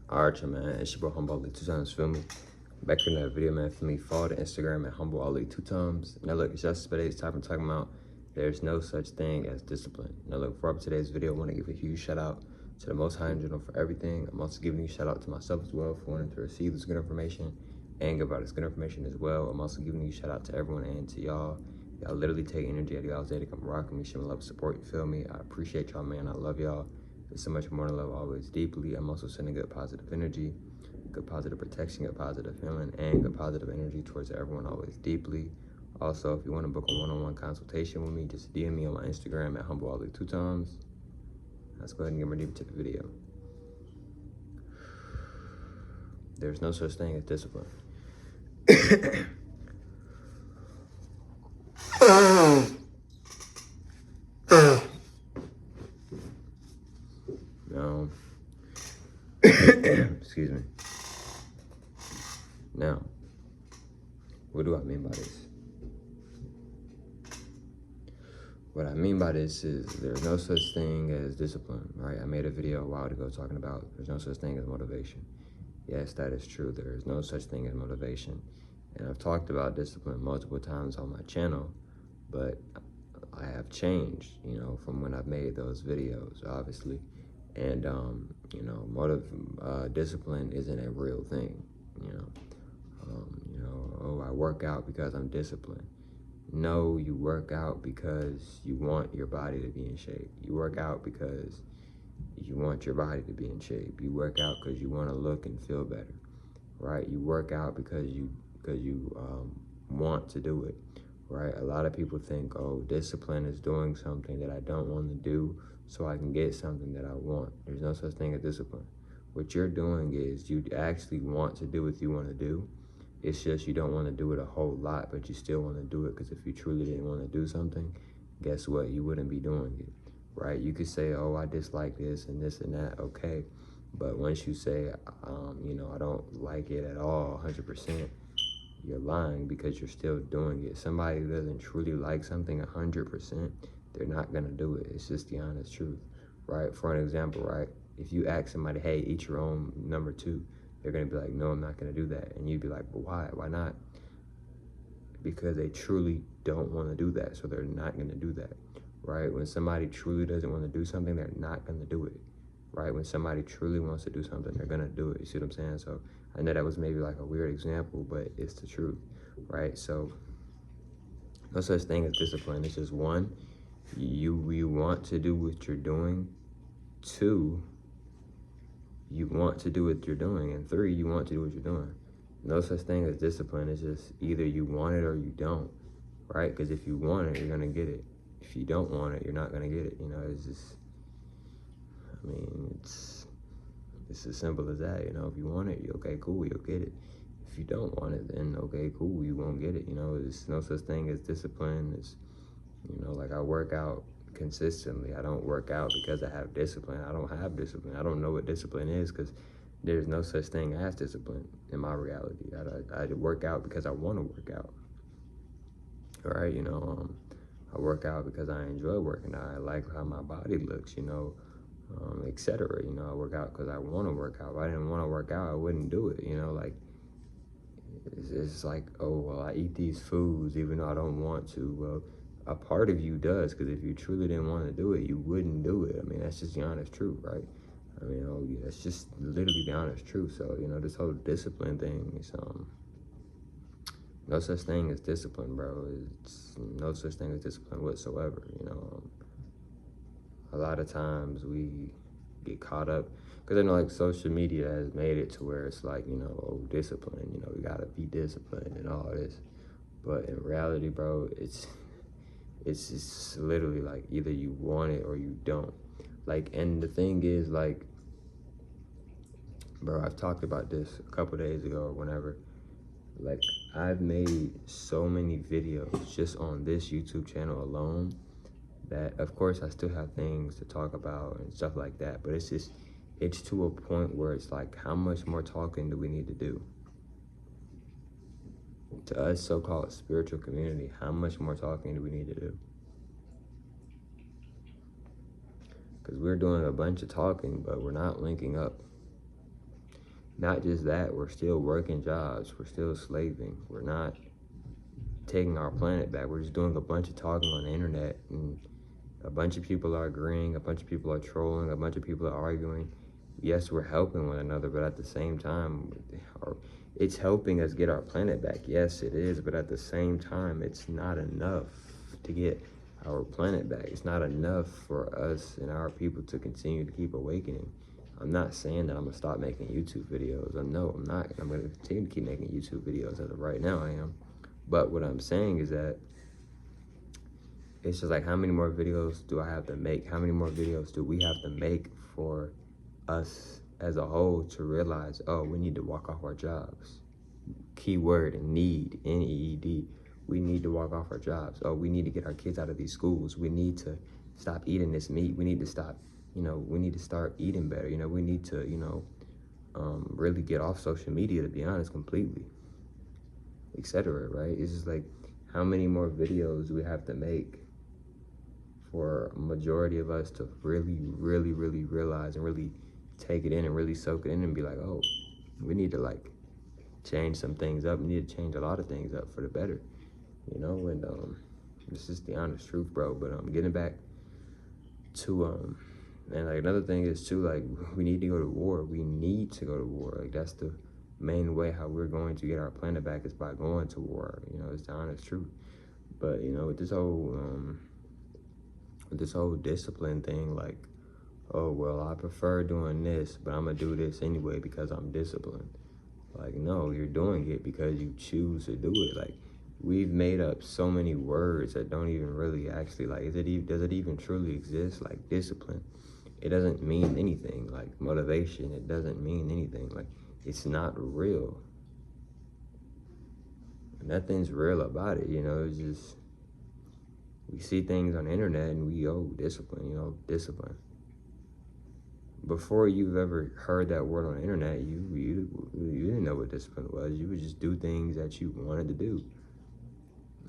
Alright, man, it's your bro Humble Ali 2 times, feel me? Back in that video, man, for me, follow the Instagram at Humble Ali 2 times. Now look, it's just today's topic talking about there's no such thing as discipline. Now look, for today's video, I want to give a huge shout out to the Most High in general for everything. I'm also giving you a shout out to myself as well for wanting to receive this good information and give out this good information as well. I'm also giving you a shout out to everyone and to y'all. Y'all literally take energy out of y'all's day to come rocking me, showing love, support, you feel me? I appreciate y'all, man. I love y'all. There's so much more to love always deeply. I'm also sending good positive energy, good positive protection, good positive feeling, and good positive energy towards everyone always deeply. Also, if you want to book a one-on-one consultation with me, just DM me on my Instagram at Humble Ali 2 times. Let's go ahead and get more deep to the video. There's no such thing as discipline. No. Excuse me. Now, what do I mean by this? What I mean by this is there's no such thing as discipline, right? I made a video a while ago talking about there's no such thing as motivation. Yes, that is true. There is no such thing as motivation. And I've talked about discipline multiple times on my channel, but I have changed, you know, from when I've made those videos, obviously. And, you know, discipline isn't a real thing, you know. Oh, I work out because I'm disciplined. No, you work out because you want your body to be in shape. You work out because you want your body to be in shape. You work out because you want to look and feel better, right? You work out because you want to do it, right? A lot of people think, oh, discipline is doing something that I don't want to do so I can get something that I want. There's no such thing as discipline. What you're doing is you actually want to do what you want to do. It's just you don't want to do it a whole lot, but you still want to do it, because if you truly didn't want to do something, guess what? You wouldn't be doing it, right? You could say, oh, I dislike this and that, okay. But once you say, you know, I don't like it at all, 100%, you're lying, because you're still doing it. Somebody who doesn't truly like something 100%, they're not going to do it. It's just the honest truth, right? For an example, right? If you ask somebody, hey, eat your own number 2, they're going to be like, no, I'm not going to do that. And you'd be like, but why? Why not? Because they truly don't want to do that, so they're not going to do that, right? When somebody truly doesn't want to do something, they're not going to do it, right? When somebody truly wants to do something, they're going to do it. You see what I'm saying? So I know that was maybe like a weird example, but it's the truth, right? So no such thing as discipline. It's just 1, you want to do what you're doing. 2, you want to do what you're doing. And 3, you want to do what you're doing. No such thing as discipline. It's just either you want it or you don't, right? Because if you want it, you're going to get it. If you don't want it, you're not going to get it. You know, it's just, I mean, it's as simple as that. You know, if you want it, okay, cool, you'll get it. If you don't want it, then okay, cool, you won't get it. You know, there's no such thing as discipline. It's, you know, like I work out consistently. I don't work out because I have discipline. I don't have discipline. I don't know what discipline is, because there's no such thing as discipline in my reality. I work out because I want to work out. All right, you know, I work out because I enjoy working out. I like how my body looks, you know, etc. You know, I work out because I want to work out. If I didn't want to work out, I wouldn't do it. You know, like it's like, oh, well, I eat these foods even though I don't want to. Well, a part of you does, because if you truly didn't want to do it, you wouldn't do it. I mean, that's just the honest truth, right? I mean, oh yeah, it's just literally the honest truth. So, you know, this whole discipline thing is, no such thing as discipline, bro. It's no such thing as discipline whatsoever, you know. A lot of times we get caught up, because I know like social media has made it to where it's like, you know, oh, discipline, you know, we gotta be disciplined and all this. But in reality, bro, it's just literally like either you want it or you don't. Like, and the thing is, like, bro, I've talked about this a couple days ago or whenever. Like, I've made so many videos just on this YouTube channel alone that, of course, I still have things to talk about and stuff like that. But it's just, it's to a point where it's like, how much more talking do we need to do? To us so-called spiritual community, how much more talking do we need to do? Because we're doing a bunch of talking, but we're not linking up. Not just that, we're still working jobs. We're still slaving. We're not taking our planet back. We're just doing a bunch of talking on the internet, and a bunch of people are agreeing, a bunch of people are trolling, a bunch of people are arguing. Yes, we're helping one another, but at the same time, it's helping us get our planet back. Yes, it is, but at the same time, it's not enough to get our planet back. It's not enough for us and our people to continue to keep awakening. I'm not saying that I'm gonna stop making YouTube videos. No, I'm not. I'm gonna continue to keep making YouTube videos. As of right now, I am. But what I'm saying is that it's just like, how many more videos do I have to make? How many more videos do we have to make for us as a whole to realize, oh, we need to walk off our jobs? Keyword, need, N-E-E-D. We need to walk off our jobs. Oh, we need to get our kids out of these schools. We need to stop eating this meat. We need to stop, we need to start eating better. We need to, really get off social media, to be honest, completely, etc. Right? It's just like, how many more videos do we have to make for a majority of us to really, really, really realize and really take it in and really soak it in and be like, oh, we need to like change some things up. We need to change a lot of things up for the better, and this is the honest truth, bro. But getting back to and like another thing is too, like, we need to go to war. We need to go to war. Like, that's the main way how we're going to get our planet back, is by going to war. It's the honest truth. But with this whole discipline thing, like, oh, well, I prefer doing this, but I'm gonna do this anyway because I'm disciplined. Like, no, you're doing it because you choose to do it. Like, we've made up so many words that don't even really actually, like, does it even truly exist? Like, discipline, it doesn't mean anything. Like, motivation, it doesn't mean anything. Like, it's not real. Nothing's real about it, it's just, we see things on the internet and we, discipline, discipline. Before you've ever heard that word on the internet, you didn't know what discipline was. You would just do things that you wanted to do,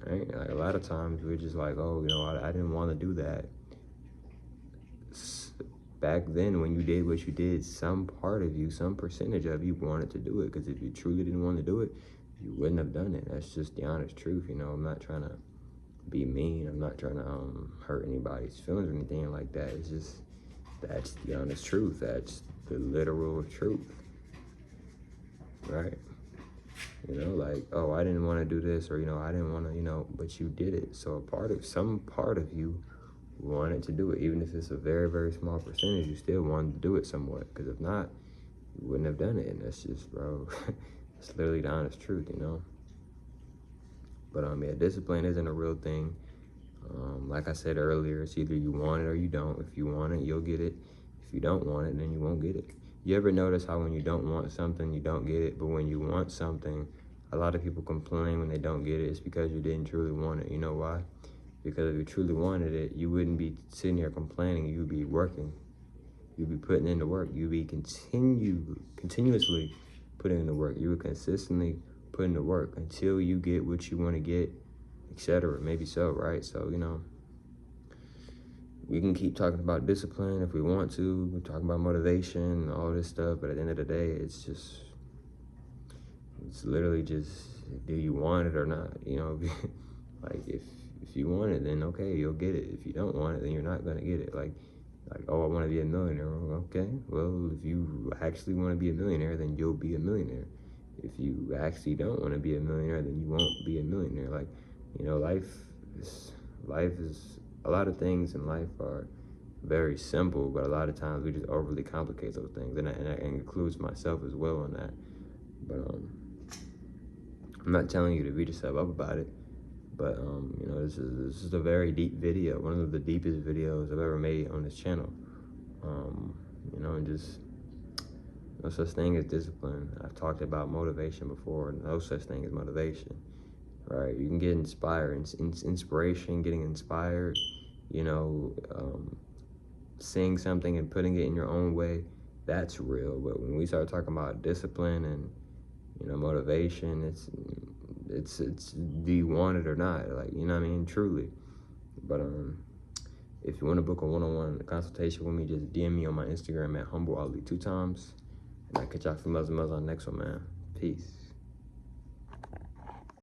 right? Like, a lot of times we're just like, oh, I didn't want to do that. Back then, when you did what you did, some part of you, some percentage of you wanted to do it, because if you truly didn't want to do it, you wouldn't have done it. That's just the honest truth. I'm not trying to be mean. I'm not trying to hurt anybody's feelings or anything like that. It's just, that's the honest truth. That's the literal truth, right? Like, oh, I didn't want to do this, or I didn't want to, but you did it. So some part of you wanted to do it, even if it's a very, very small percentage. You still wanted to do it somewhat, because if not, you wouldn't have done it. And that's just, bro, it's literally the honest truth, But yeah, discipline isn't a real thing. Like I said earlier, it's either you want it or you don't. If you want it, you'll get it. If you don't want it, then you won't get it. You ever notice how when you don't want something, you don't get it? But when you want something, a lot of people complain when they don't get it. It's because you didn't truly want it. You know why? Because if you truly wanted it, you wouldn't be sitting here complaining. You'd be working. You'd be putting in the work. You'd be continuously putting in the work. You would consistently put in the work until you get what you want to get, etc. Maybe so, right? So, we can keep talking about discipline if we want to. We're talking about motivation and all this stuff, but at the end of the day, it's literally just, do you want it or not? Like, if you want it, then okay, you'll get it. If you don't want it, then you're not gonna get it. Like, oh, I want to be a millionaire. Okay, well, if you actually want to be a millionaire, then you'll be a millionaire. If you actually don't want to be a millionaire, then you won't be a millionaire. Like, life is a lot of things in life are very simple, but a lot of times we just overly complicate those things, and that includes myself as well on that. But I'm not telling you to beat yourself up about it, but this is a very deep video, one of the deepest videos I've ever made on this channel. And just, no such thing as discipline. I've talked about motivation before. No such thing as motivation, right? You can get inspired. Inspiration, getting inspired, seeing something and putting it in your own way, that's real. But when we start talking about discipline and, motivation, it's do you want it or not? Like, truly. But if you want to book a one-on-one consultation with me, just DM me on my Instagram at HumbleAli 2 times. And I'll catch y'all females and males on the next one, man. Peace.